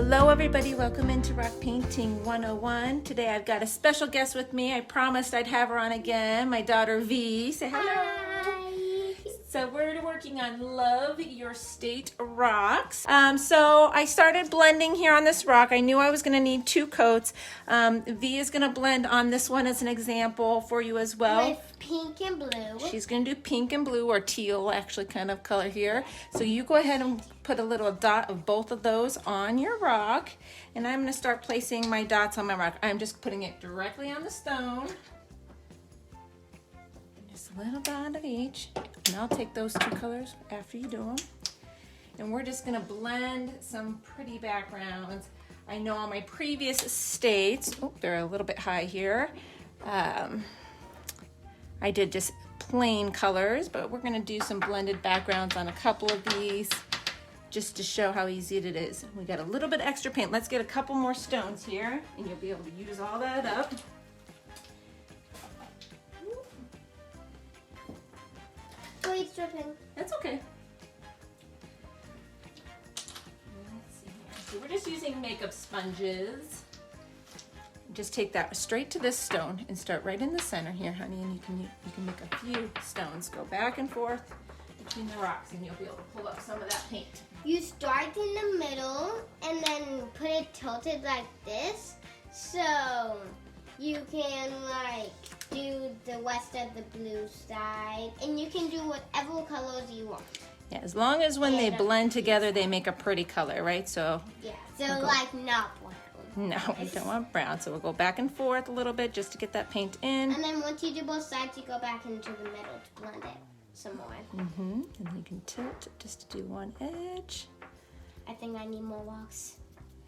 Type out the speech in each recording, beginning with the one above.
Hello everybody, welcome into Rock Painting 101. Today I've got a special guest with me. I promised I'd have her on again, my daughter V. Say hello. Hi. So we're working on Love Your State Rocks. So I started blending here on this rock. I knew I was going to need 2 coats. V is going to blend on this one as an example for you as well. With pink and blue. She's going to do pink and blue, or teal actually kind of color here. So you go ahead and put a little dot of both of those on your rock. And I'm going to start placing my dots on my rock. I'm just putting it directly on the stone. Just a little dot of each. And I'll take those 2 colors after you do them. And we're just going to blend some pretty backgrounds. I know on my previous states, oh, they're a little bit high here. I did just plain colors, but we're going to do some blended backgrounds on a couple of these just to show how easy it is. We got a little bit extra paint. Let's get a couple more stones here and you'll be able to use all that up. Oh, it's dripping. That's okay. Let's see here. So we're just using makeup sponges. Just take that straight to this stone and start right in the center here, honey, and you can make a few stones go back and forth between the rocks, and you'll be able to pull up some of that paint. You start in the middle and then put it tilted like this, so you can like do the rest of the blue side, and you can do whatever colors you want. Yeah, as long as when they blend together, they make a pretty color, right? So yeah, so like not brown. No, we don't want brown, so we'll go back and forth a little bit just to get that paint in. And then once you do both sides, you go back into the middle to blend it some more. And then you can tilt just to do one edge. I think I need more rocks.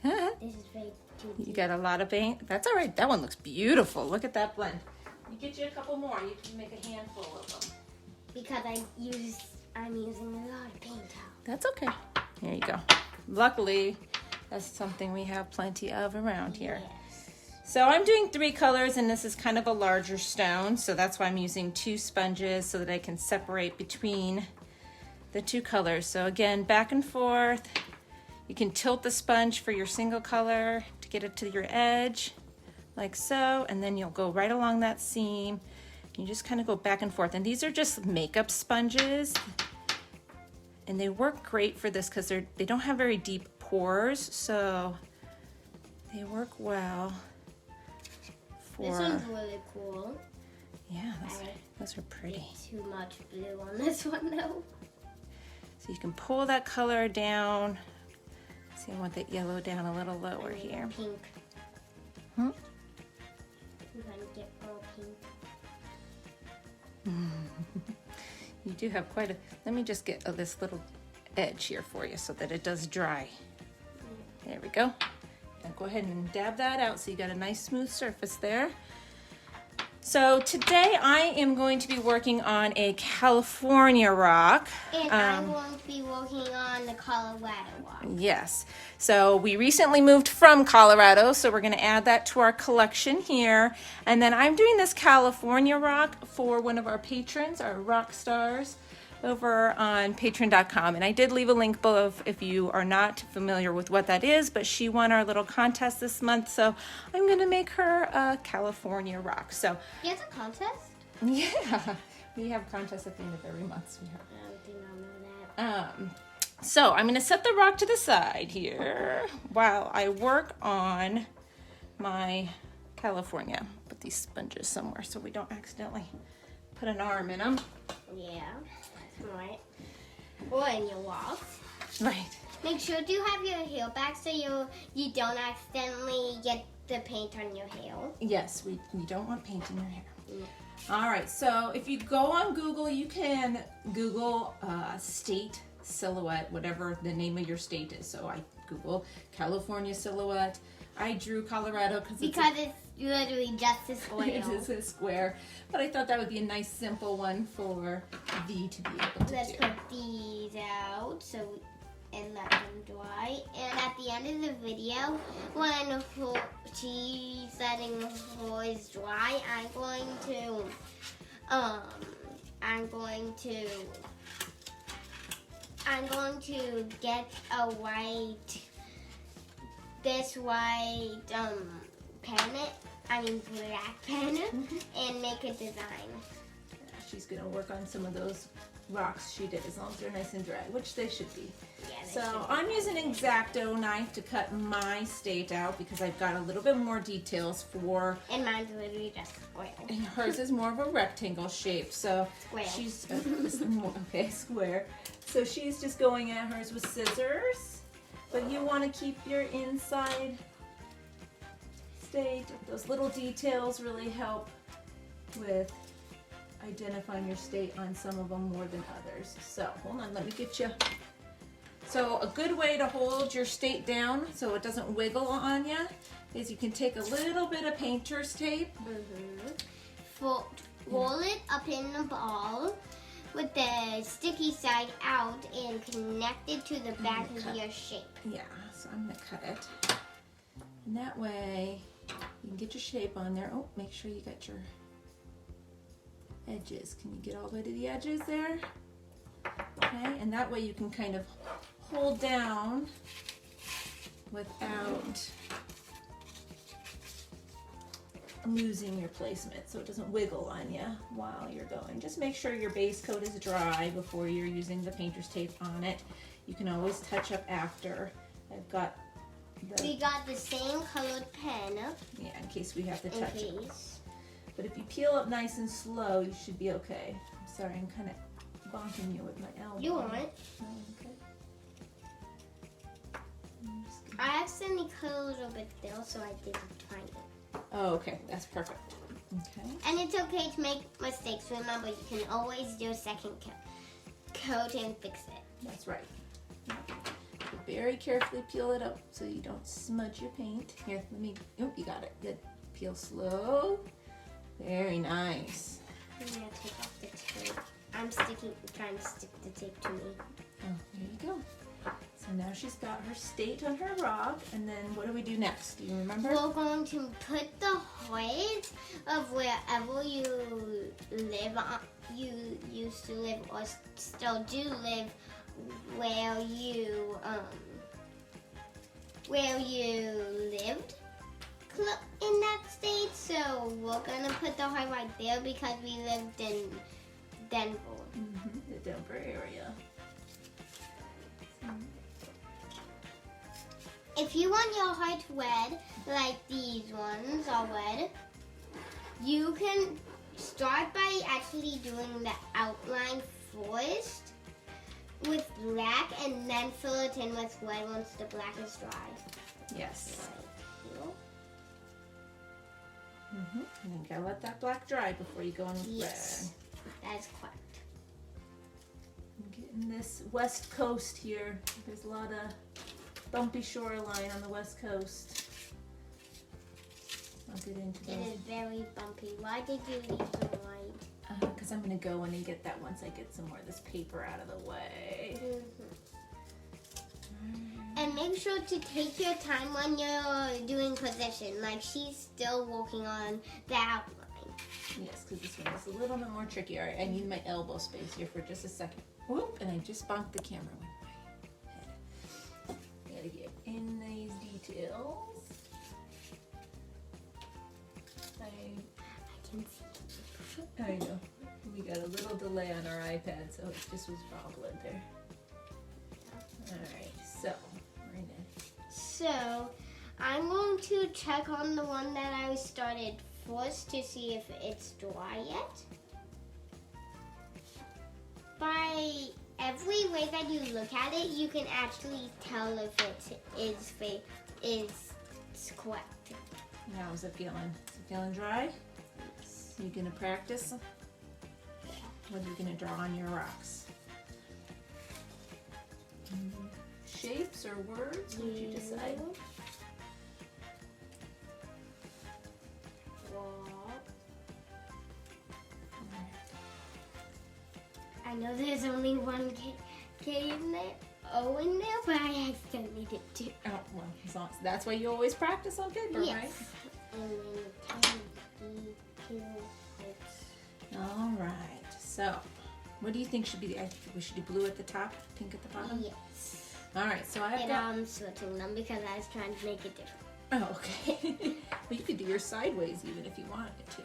This is way too deep. You got a lot of paint? That's all right. That one looks beautiful. Look at that blend. You get you a couple more. You can make a handful of them. Because I'm using a lot of paint out. That's okay. Here you go. Luckily, that's something we have plenty of around here. Yes. So I'm doing 3 colors, and this is kind of a larger stone, so that's why I'm using 2 sponges so that I can separate between the 2 colors. So again, back and forth. You can tilt the sponge for your single color to get it to your edge, like so, and then you'll go right along that seam. You just kind of go back and forth. And these are just makeup sponges, and they work great for this because they don't have very deep pores, so they work well for... This one's really cool. Yeah, those are pretty. Too much blue on this one though. So you can pull that color down. See, I want that yellow down a little lower here. Pink. Hmm? I'm trying to get more pink. You do have quite a... Let me just get this little edge here for you so that it does dry. There we go. And go ahead and dab that out so you got a nice smooth surface there. So today I am going to be working on a California rock. And I'm going to be working on the Colorado one. Yes. So we recently moved from Colorado, so we're going to add that to our collection here. And then I'm doing this California rock for one of our patrons, our rock stars, over on patreon.com. And I did leave a link below if you are not familiar with what that is, but she won our little contest this month, so I'm going to make her a California rock. So You have a contest? yeah, we have contests at the end of every month, sweetheart. I did not know that. So I'm going to set the rock to the side here while I work on my California. Put these sponges somewhere so we don't accidentally put an arm in them. Yeah, right. Or in your walls. Right. Make sure to have your hair back so you don't accidentally get the paint on your hair. Yes, you don't want paint in your hair. Yeah. All right, so if you go on Google, you can Google state silhouette, whatever the name of your state is. So I Google California silhouette. I drew Colorado because it's literally just a square. it is a square, but I thought that would be a nice simple one for V to be able to Let's do. put these out and let them dry. And at the end of the video, when she's letting the hose dry, I'm going to get a white this white pen, black pen, and make a design. She's gonna work on some of those rocks she did, as long as they're nice and dry, which they should be. Yeah, So I'm using an X-Acto knife to cut my state out because I've got a little bit more details for. And mine's literally just square. And hers is more of a rectangle shape, so Square. she's okay, square. So she's just going at hers with scissors, but you want to keep your inside state. Those little details really help with identifying your state on some of them more than others. So hold on, let me get you. So a good way to hold your state down so it doesn't wiggle on you is you can take a little bit of painter's tape. Roll it up in the ball with the sticky side out and connect it to the back of your shape. Yeah, so I'm gonna cut it. And that way you can get your shape on there. Oh, make sure you got your edges. Can you get all the way to the edges there? Okay, and that way you can kind of hold down without losing your placement, so it doesn't wiggle on you while you're going. Just make sure your base coat is dry before you're using the painter's tape on it. You can always touch up after. I've got We got the same colored pen. Yeah, in case we have to In touch it. case. But if you peel up nice and slow, you should be okay. I'm sorry, I'm kind of bonking you with my elbow. You want it? Oh, okay. I accidentally cut a little bit there, so I didn't find it. Oh, okay, that's perfect. Okay. And it's okay to make mistakes. Remember, you can always do a second coat and fix it. That's right. So very carefully peel it up so you don't smudge your paint. Here, let me, oh, you got it. Good. Peel slow. Very nice. I'm gonna take off the tape. I'm trying to stick the tape to me. Oh, there you go. So now she's got her state on her rock, and then what do we do next? Do you remember? We're going to put the height of wherever you live, you used to live or still do live, where you lived in that state. So we're gonna put the height right there because we lived in Denver. The Denver area. If you want your heart red, like these ones are red, you can start by actually doing the outline first with black and then fill it in with red once the black is dry. Yes. Right here. And then you gotta let that black dry before you go in with Yes, that is correct. red. Getting this west coast here. There's a lot of bumpy shoreline on the west coast. I'll get into It those. is very bumpy. Why did you leave them white? Because I'm gonna go in and get that once I get some more of this paper out of the way. And make sure to take your time when you're doing position. Like she's still working on the outline. Yes, because this one is a little bit more tricky. All right, I need my elbow space here for just a second. Whoop, and I just bonked the camera with my head. Gotta get in these details. I can see. There you go. We got a little delay on our iPad, so it just was wobbling there. Alright, so we're in it. So I'm going to check on the one that I started first to see if it's dry yet. By every way that you look at it, you can actually tell if it is correct. How's it feeling? Is it feeling dry? You gonna practice? What are you gonna draw on your rocks? Shapes or words? What did you decide? I know there's only one K in there, O in there, but I accidentally did two. Oh, well, as long as, that's why you always practice on paper, Yes. right? And then tiny details. All right. So, what do you think should be? I think we should do blue at the top, pink at the bottom. Yes. All right, so I've And got... I'm switching them because I was trying to make it different. Oh, okay. Well, you could do your sideways even if you wanted to.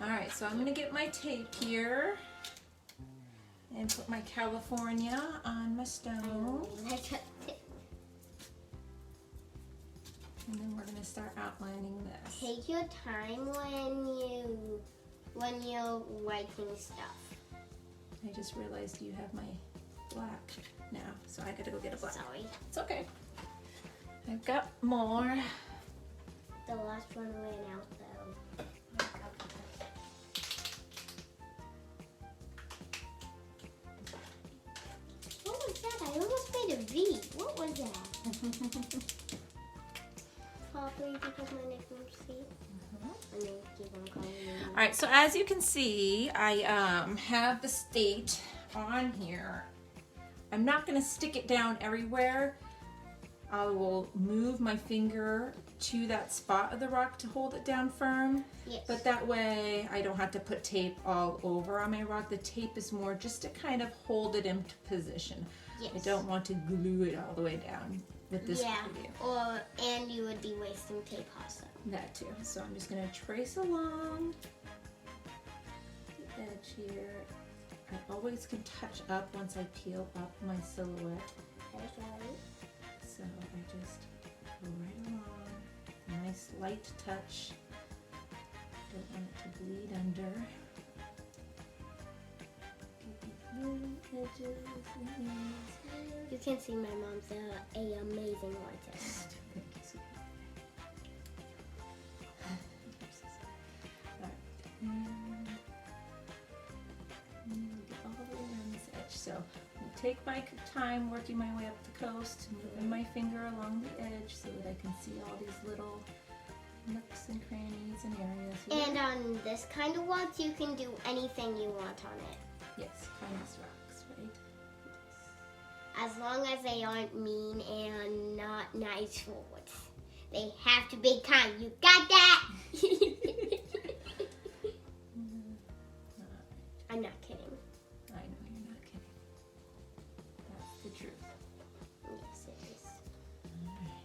All right, so I'm gonna get my tape here and put my California on my stone. I cut it. And then we're gonna start outlining this. Take your time when you're writing stuff. I just realized you have my black now, so I gotta go get a black. Sorry. It's okay. I've got more. The last one ran out though. What was that? I almost made a V. What was that? Probably because my nickname's C. And then keep on calling me. All right, so as you can see, I have the state on here. I'm not gonna stick it down everywhere. I will move my finger to that spot of the rock to hold it down firm. Yes. But that way I don't have to put tape all over on my rock. The tape is more just to kind of hold it into position. Yes. I don't want to glue it all the way down with this video. And you would be wasting tape also. That too. So I'm just gonna trace along the edge here. I always can touch up once I peel up my silhouette. That's right. So I just go right along. Nice light touch. Don't want it to bleed under. Get the blue edges. You can see my mom's a amazing artist. Thank you so much. And get all the way around this edge. So I take my time working my way up the coast, moving my finger along the edge so that I can see all these little nooks and crannies and areas here. And on this kind of rocks, you can do anything you want on it. Yes, kindness rocks, right? As long as they aren't mean and not nice words. They have to be kind. You got that? I'm not kidding. I know you're not kidding. That's the truth. Yes, it is. Alright,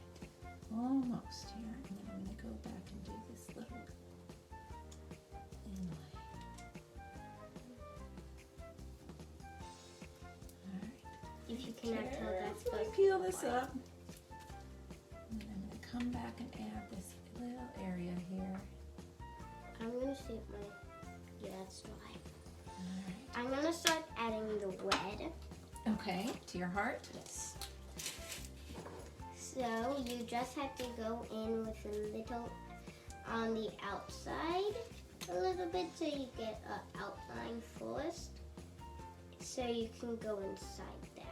almost here. And then I'm going to go back and do this little inlay. Alright. If you cannot tell, that's Let me supposed peel this up. And then I'm going to come back and add this little area here. I'm going to see if my... Yeah, that's dry. Alright. I'm going to start adding the red. Okay, to your heart? Yes. So you just have to go in with a little on the outside, a little bit so you get an outline first. So you can go inside that.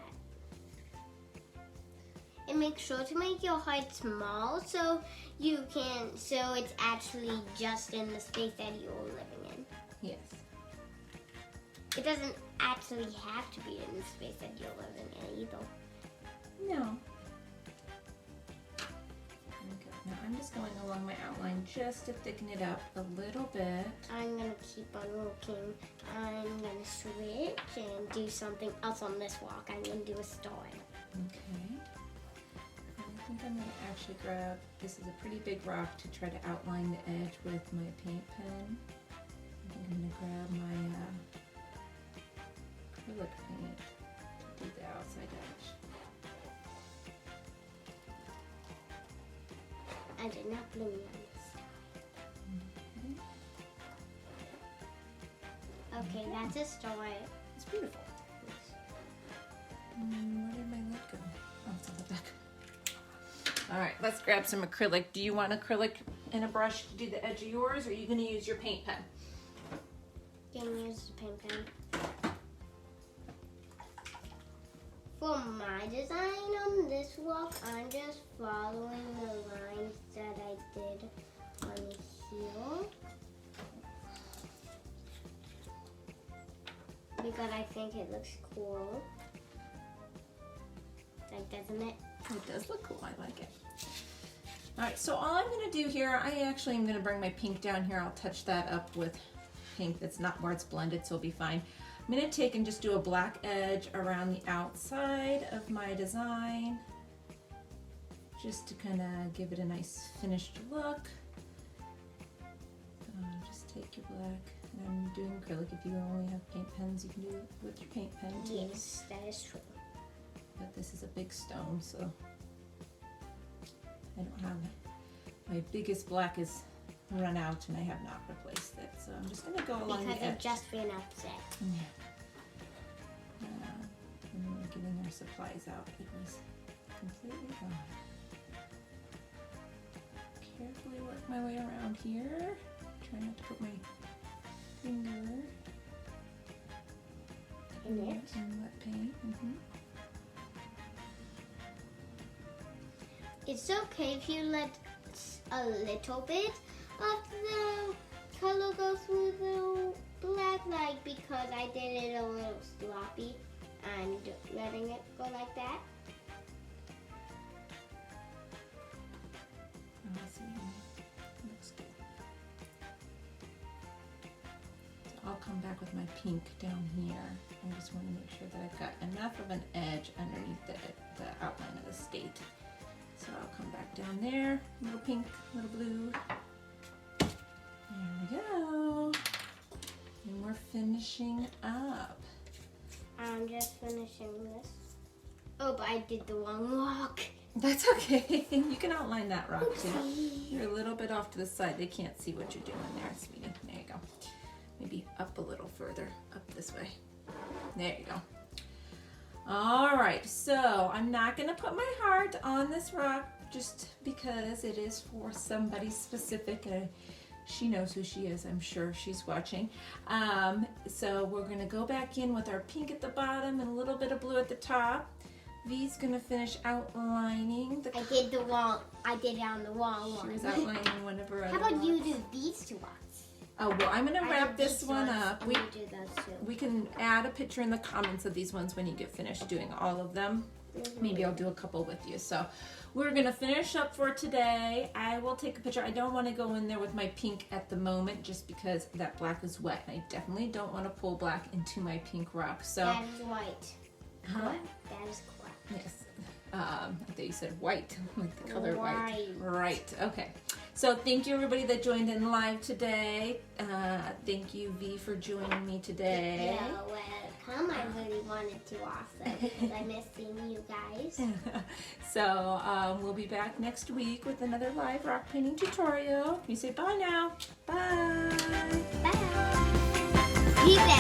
And make sure to make your heart small so it's actually just in the space that you're living in. Yes. It doesn't actually have to be in the space that you're living in either. No. Okay. Now I'm just going along my outline just to thicken it up a little bit. I'm gonna keep on working. I'm gonna switch and do something else on this rock. I'm gonna do a star. Okay. I think I'm going to actually grab, this is a pretty big rock to try to outline the edge with my paint pen. I think I'm going to grab my acrylic paint to do the outside edge. I did not blue on this. Okay, that's a star. It's beautiful. Where did my lid go? Oh, it's on the back. All right, let's grab some acrylic. Do you want acrylic and a brush to do the edge of yours, or are you going to use your paint pen? Can you use the paint pen? For my design on this rock, I'm just following the lines that I did on here. Because I think it looks cool. Like, doesn't it? It does look cool. I like it. All right, so all I'm going to do here, I actually am going to bring my pink down here. I'll touch that up with pink that's not where it's blended, so it'll be fine. I'm gonna take and just do a black edge around the outside of my design, just to kind of give it a nice finished look. Just take your black, and I'm doing acrylic. If you only have paint pens, you can do it with your paint pen too. Yes, that is true. But this is a big stone, so I don't have, my biggest black is run out and I have not replaced it. So I'm just gonna go along the edge. Because it just ran out today. When we were getting our supplies out, it was completely gone. Carefully work my way around here. Try not to put my finger In it. in wet paint. It's okay if you let a little bit of the color go through the black, like because I did it a little sloppy and letting it go like that. Oh, I see. Looks good. So I'll come back with my pink down here. I just want to make sure that I've got enough of an edge underneath the outline of the skate. So I'll come back down there, little pink, little blue. There we go. And we're finishing up. I'm just finishing this. Oh, but I did the wrong rock. That's okay. You can outline that rock too. Oopsie. You're a little bit off to the side. They can't see what you're doing there, sweetie. There you go. Maybe up a little further, up this way. There you go. All right, so I'm not gonna put my heart on this rock just because it is for somebody specific. She knows who she is, I'm sure she's watching. So we're gonna go back in with our pink at the bottom and a little bit of blue at the top. V's gonna finish outlining the. I did it on the wrong one. She was outlining one of her other How about you ones. do these two ones? Oh, well, I'm gonna I wrap did this these one ones, up. and you do those two. We can add a picture in the comments of these ones when you get finished doing all of them. Maybe I'll do a couple with you. So we're gonna finish up for today. I will take a picture. I don't want to go in there with my pink at the moment just because that black is wet. I definitely don't want to pull black into my pink rock. So That is white. Huh? That is correct. Yes. I thought you said white, like the color white. White. Right. Okay. So thank you everybody that joined in live today. Thank you V for joining me today. You're welcome. I really wanted to also because I miss seeing you guys. So we'll be back next week with another live rock painting tutorial. Can you say bye now? Bye. Bye. Be back.